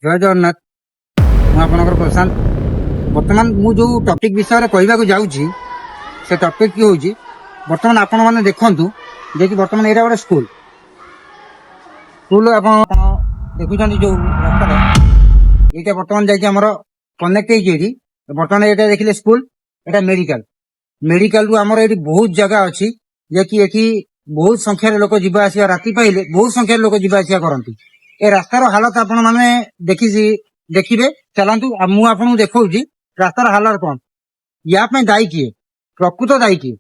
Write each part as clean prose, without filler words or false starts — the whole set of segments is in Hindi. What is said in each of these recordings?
जय जगन्नाथ मुझे प्रशांत बर्तमान मु जो टॉपिक विषय कहवाक जाऊँगी से टॉपिक की हूँ बर्तमान आपण मैंने देखु जे कि बर्तमान यहाँ गोटे स्कूल स्कूल आप देखुं जो रास्ता ये बर्तमान जामर कनेक्ट होती बर्तमान ये देखिले स्कूल एटा मेडिकल मेडिकल रु आमर ये बहुत जगह अच्छी जे कि ये बहुत संख्यार लोक जीवा आसिया राति पाइले बहुत संख्यार लोक जीवा आसिया करती ए रास्तार हालत आपण मैंने देखिए चलतु मु आपको देखा रास्तार हालत कौन या दायी किए प्रकृत दायी किए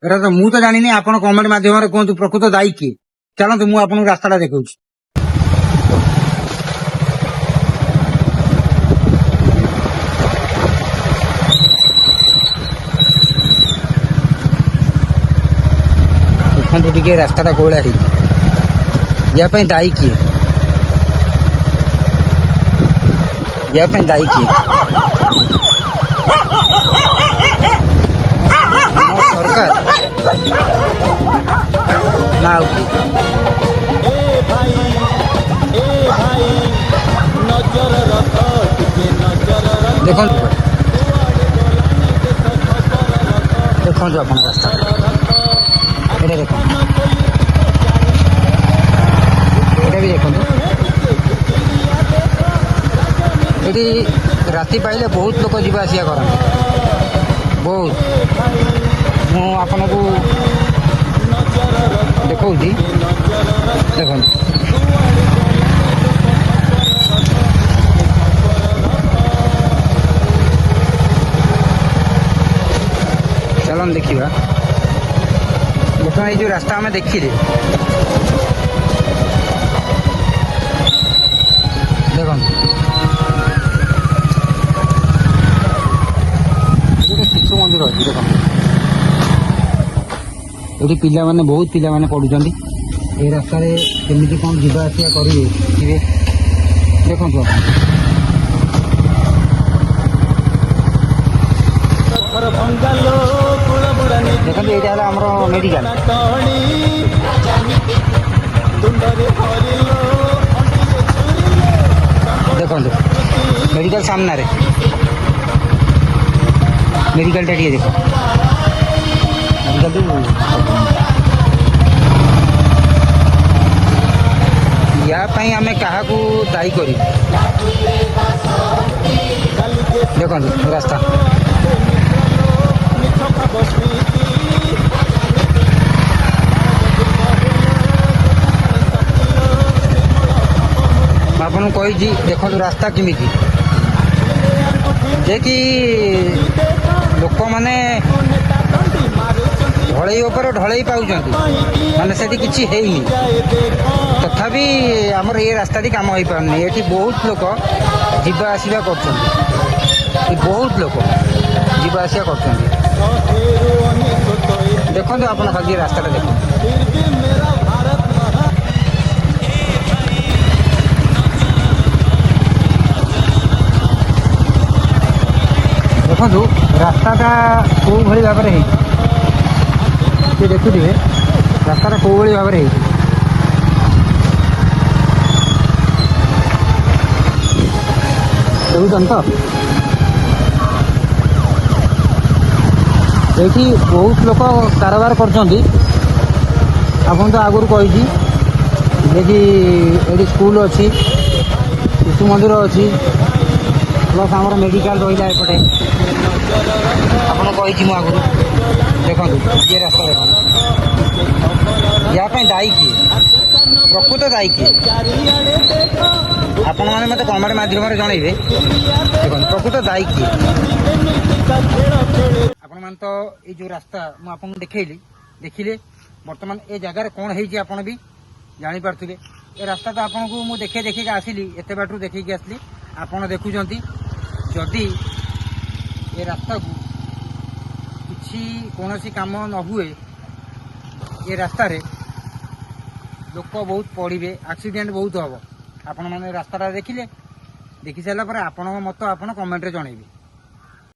एटा तो मु तो जानी आप कमेंट मध्यम कहतु प्रकृत दायी किए चलतु मु आपको रास्ता देखा देखते रास्ता कौड़ा या दायी किए या दायी किए सरकार ना देखो देखो आप रास्ता ये देखो ये भी देखो ये राति पाइले बहुत लोग जीवा आसिया करते बहुत मु आपन को देखो देखो चलन देखा बर्तमान ये जो रास्ता आम देखिले देखो शिशु मंदिर अच्छी देखो ये पिला माने बहुत पिला माने पढ़ुं ये रास्ता केमी कौन जीवा आसिया करेंगे देखो देखते ये आमर मेडिकल देखो मेडिकल सामने रे मेडिकल टा देखो मेडिकल या आम क्या दायी कर देखो रास्ता आपन कही देखो रास्ता किमी जे कि लोक मैंने ढलई उपर ढलई पाँच माने से किसी है तथापि आमर ये रास्ता काम हो पारनी ये बहुत लोग जीवा आसवा कर बहुत लोग जीवा आसिया कर देखो आप खाली रास्ता देखो देखो रास्ताटा कौ भाई भाव में देखुए रास्ताटा कौ भाई भाव में देखुन तो ये बहुत लोग कारोबार कर आगुरी कही ये स्कूल अच्छी शिशु मंदिर अच्छी प्लस आमर मेडिकल रहा एपटे आपड़ कही आगुरी देखो ये रास्ता देखो या दायी किए प्रकृत दायी किए आपण मैंने मत कमेंट मध्यम जनइबे देखो प्रकृत दायी किए आपण मान तो ये जो रास्ता मुझे देखली देखिले बर्तमान ये जगार कौन है भी जापारे ये रास्ता तो आपन को मुझे देखे देखे आसली एत बाटू देखे आसली आपड़ देखुं जदि ये रास्ता को किसी कौन काम न हुए ये रास्ता रे लोक बहुत पड़े एक्सीडेंट बहुत हम आपण मैंने रास्ता देखिले देखि सारा पर आपण मत आप कमेंट रे जनइबे।